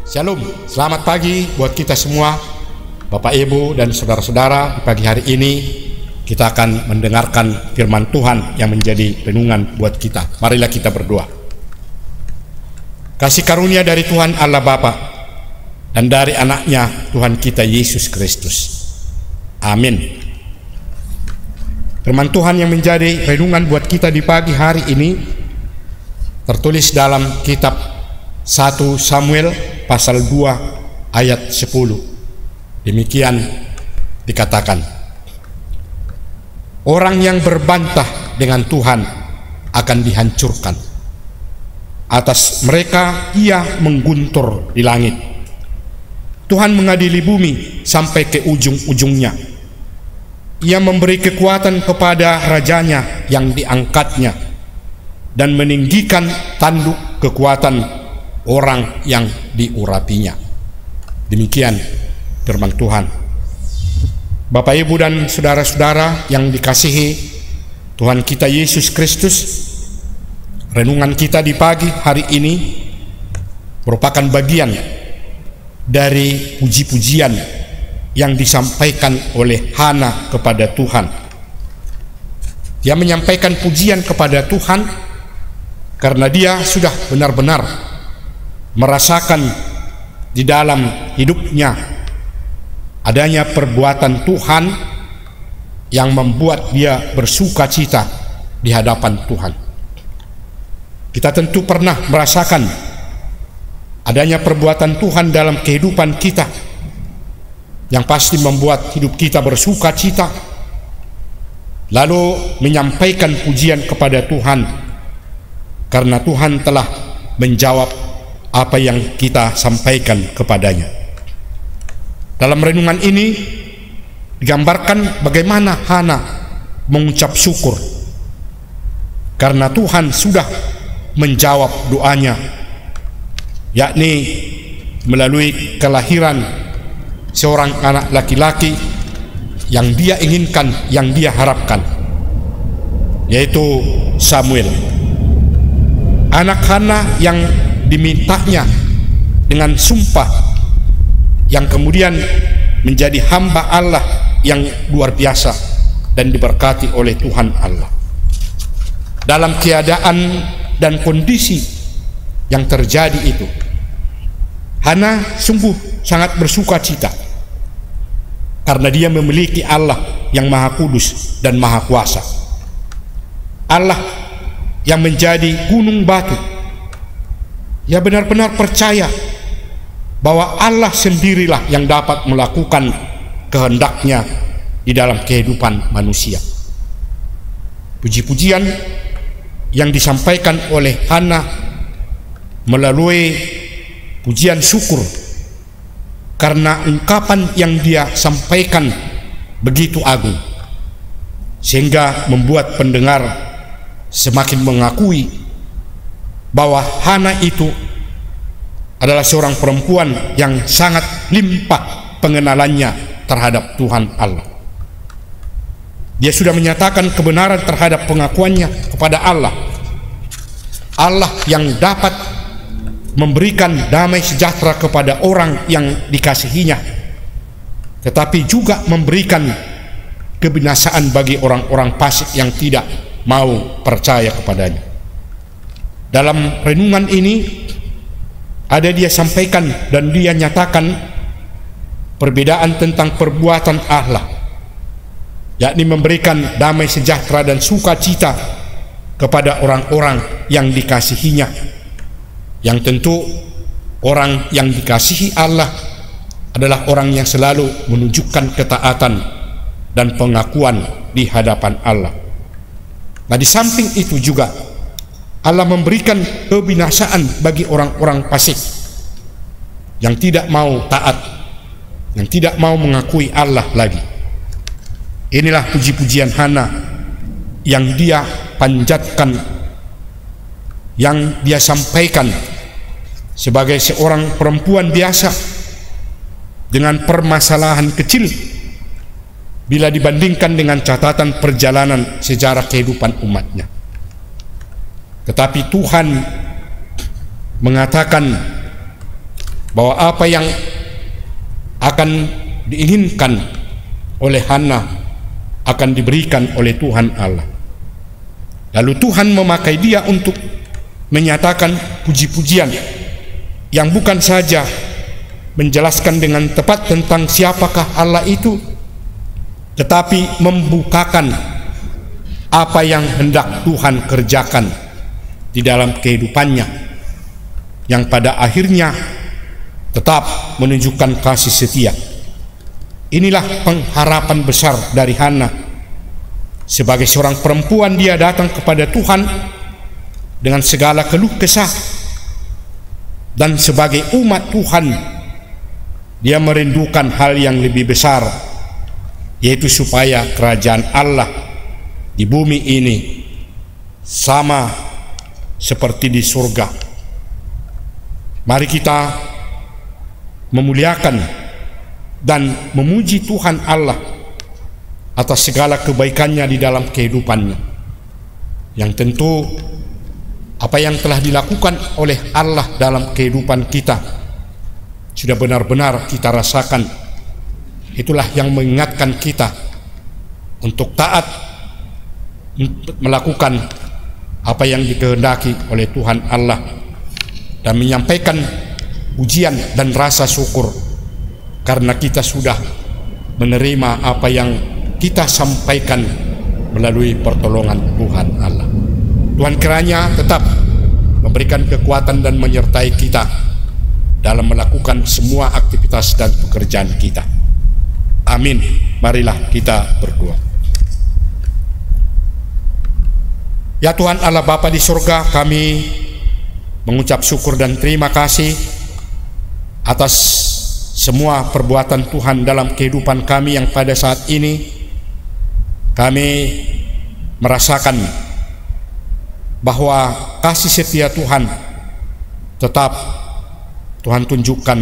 Shalom, selamat pagi buat kita semua, Bapak Ibu dan saudara-saudara. Di pagi hari ini kita akan mendengarkan firman Tuhan yang menjadi renungan buat kita. Marilah kita berdoa. Kasih karunia dari Tuhan Allah Bapa dan dari anaknya Tuhan kita Yesus Kristus. Amin. Firman Tuhan yang menjadi renungan buat kita di pagi hari ini tertulis dalam kitab 1 Samuel pasal 2 ayat 10. Demikian dikatakan, orang yang berbantah dengan Tuhan akan dihancurkan. Atas mereka ia mengguntur di langit. Tuhan mengadili bumi sampai ke ujung-ujungnya. Ia memberi kekuatan kepada rajanya yang diangkatnya dan meninggikan tanduk kekuatan orang yang diurapinya. Demikian firman Tuhan. Bapak, Ibu dan saudara-saudara yang dikasihi Tuhan kita Yesus Kristus, renungan kita di pagi hari ini merupakan bagian dari puji-pujian yang disampaikan oleh Hana kepada Tuhan. Dia menyampaikan pujian kepada Tuhan karena dia sudah benar-benar merasakan di dalam hidupnya adanya perbuatan Tuhan yang membuat dia bersuka cita di hadapan Tuhan. Kita tentu pernah merasakan adanya perbuatan Tuhan dalam kehidupan kita yang pasti membuat hidup kita bersuka cita, lalu menyampaikan pujian kepada Tuhan karena Tuhan telah menjawab apa yang kita sampaikan kepadanya. Dalam renungan ini digambarkan bagaimana Hana mengucap syukur karena Tuhan sudah menjawab doanya, yakni melalui kelahiran seorang anak laki-laki yang dia inginkan, yang dia harapkan, yaitu Samuel. Anak Hana yang dimintanya dengan sumpah yang kemudian menjadi hamba Allah yang luar biasa dan diberkati oleh Tuhan Allah. Dalam keadaan dan kondisi yang terjadi itu, Hana sungguh sangat bersuka cita karena dia memiliki Allah yang Maha Kudus dan Maha Kuasa, Allah yang menjadi gunung batu. Ia benar-benar percaya bahwa Allah sendirilah yang dapat melakukan kehendaknya di dalam kehidupan manusia. Puji-pujian yang disampaikan oleh Hana melalui pujian syukur karena ungkapan yang dia sampaikan begitu agung, sehingga membuat pendengar semakin mengakui bahwa Hana itu adalah seorang perempuan yang sangat limpah pengenalannya terhadap Tuhan Allah. Dia sudah menyatakan kebenaran terhadap pengakuannya kepada Allah, Allah yang dapat memberikan damai sejahtera kepada orang yang dikasihinya, tetapi juga memberikan kebinasaan bagi orang-orang fasik yang tidak mau percaya kepadanya. Dalam renungan ini ada dia sampaikan dan dia nyatakan perbedaan tentang perbuatan Allah, yakni memberikan damai sejahtera dan sukacita kepada orang-orang yang dikasihinya, yang tentu orang yang dikasihi Allah adalah orang yang selalu menunjukkan ketaatan dan pengakuan di hadapan Allah. Nah, di samping itu juga Allah memberikan kebinasaan bagi orang-orang fasik yang tidak mau taat, yang tidak mau mengakui Allah lagi. Inilah puji-pujian Hana yang dia panjatkan, yang dia sampaikan sebagai seorang perempuan biasa dengan permasalahan kecil bila dibandingkan dengan catatan perjalanan sejarah kehidupan umatnya. Tetapi Tuhan mengatakan bahwa apa yang akan diinginkan oleh Hana akan diberikan oleh Tuhan Allah. Lalu Tuhan memakai dia untuk menyatakan puji-pujian yang bukan saja menjelaskan dengan tepat tentang siapakah Allah itu, tetapi membukakan apa yang hendak Tuhan kerjakan di dalam kehidupannya, yang pada akhirnya tetap menunjukkan kasih setia. Inilah pengharapan besar dari Hana. Sebagai seorang perempuan, dia datang kepada Tuhan dengan segala keluh kesah, dan sebagai umat Tuhan, dia merindukan hal yang lebih besar, yaitu supaya kerajaan Allah di bumi ini sama seperti di surga. Mari kita memuliakan dan memuji Tuhan Allah atas segala kebaikannya di dalam kehidupannya, yang tentu apa yang telah dilakukan oleh Allah dalam kehidupan kita sudah benar-benar kita rasakan. Itulah yang mengingatkan kita untuk taat melakukan apa yang dikehendaki oleh Tuhan Allah dan menyampaikan pujian dan rasa syukur karena kita sudah menerima apa yang kita sampaikan melalui pertolongan Tuhan Allah. Tuhan kiranya tetap memberikan kekuatan dan menyertai kita dalam melakukan semua aktivitas dan pekerjaan kita. Amin. Marilah kita berdoa. Ya Tuhan Allah Bapa di surga, kami mengucap syukur dan terima kasih atas semua perbuatan Tuhan dalam kehidupan kami yang pada saat ini kami merasakan bahwa kasih setia Tuhan tetap Tuhan tunjukkan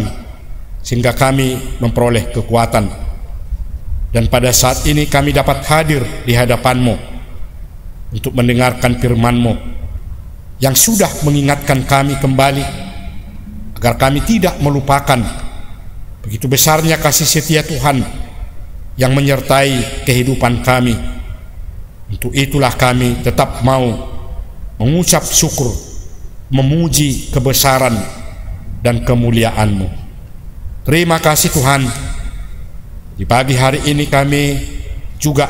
sehingga kami memperoleh kekuatan, dan pada saat ini kami dapat hadir di hadapan-Mu untuk mendengarkan firman-Mu yang sudah mengingatkan kami kembali agar kami tidak melupakan begitu besarnya kasih setia Tuhan yang menyertai kehidupan kami. Untuk itulah kami tetap mau mengucap syukur, memuji kebesaran dan kemuliaan-Mu. Terima kasih Tuhan. Di pagi hari ini kami juga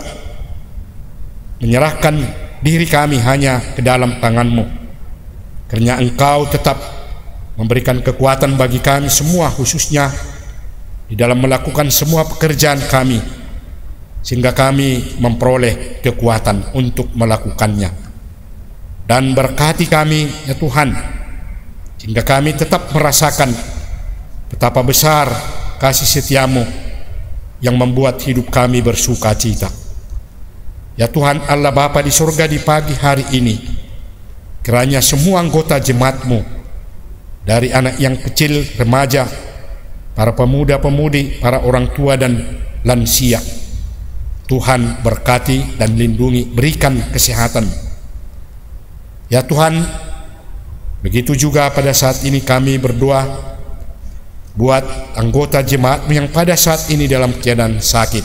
menyerahkan diri kami hanya ke dalam tangan-Mu, karena Engkau tetap memberikan kekuatan bagi kami semua, khususnya di dalam melakukan semua pekerjaan kami, sehingga kami memperoleh kekuatan untuk melakukannya. Dan berkati kami ya Tuhan, sehingga kami tetap merasakan betapa besar kasih setia-Mu yang membuat hidup kami bersuka cita. Ya Tuhan Allah Bapa di surga, di pagi hari ini kiranya semua anggota jemaat-Mu, dari anak yang kecil, remaja, para pemuda-pemudi, para orang tua dan lansia, Tuhan berkati dan lindungi, berikan kesehatan. Ya Tuhan, begitu juga pada saat ini kami berdoa buat anggota jemaat-Mu yang pada saat ini dalam keadaan sakit.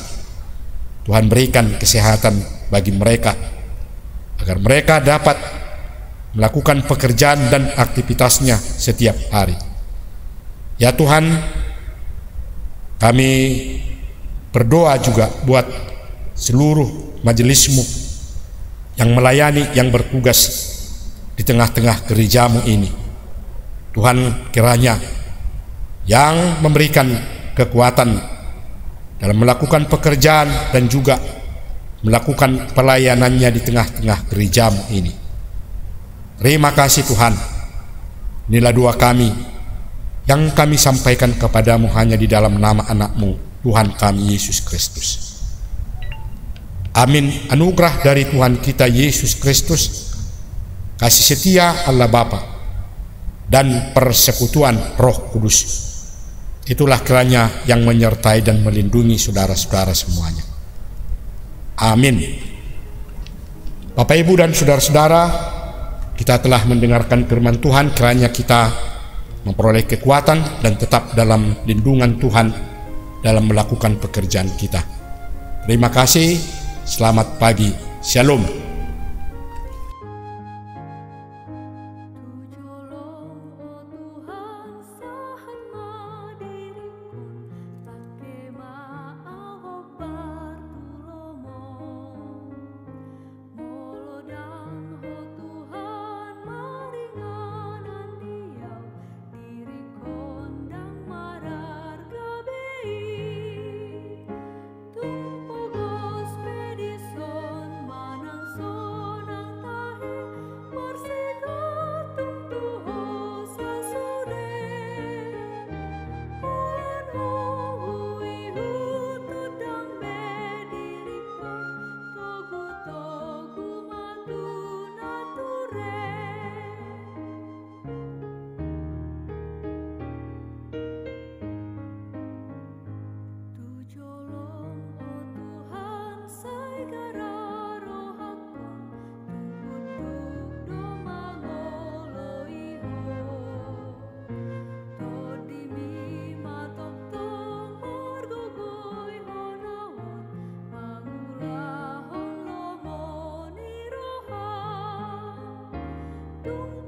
Tuhan berikan kesehatan bagi mereka, agar mereka dapat melakukan pekerjaan dan aktivitasnya setiap hari. Ya Tuhan, kami berdoa juga buat seluruh majelis-Mu yang melayani, yang bertugas di tengah-tengah gereja-Mu ini. Tuhan kiranya yang memberikan kekuatan dalam melakukan pekerjaan dan juga melakukan pelayanannya di tengah-tengah gereja-Mu ini. Terima kasih Tuhan. Inilah doa kami yang kami sampaikan kepadamu hanya di dalam nama anak-Mu, Tuhan kami Yesus Kristus. Amin. Anugerah dari Tuhan kita Yesus Kristus, kasih setia Allah Bapa, dan persekutuan Roh Kudus, itulah kiranya yang menyertai dan melindungi saudara-saudara semuanya. Amin. Bapak, Ibu, dan saudara-saudara, kita telah mendengarkan firman Tuhan. Kiranya kita memperoleh kekuatan dan tetap dalam lindungan Tuhan dalam melakukan pekerjaan kita. Terima kasih, selamat pagi, Shalom. Tung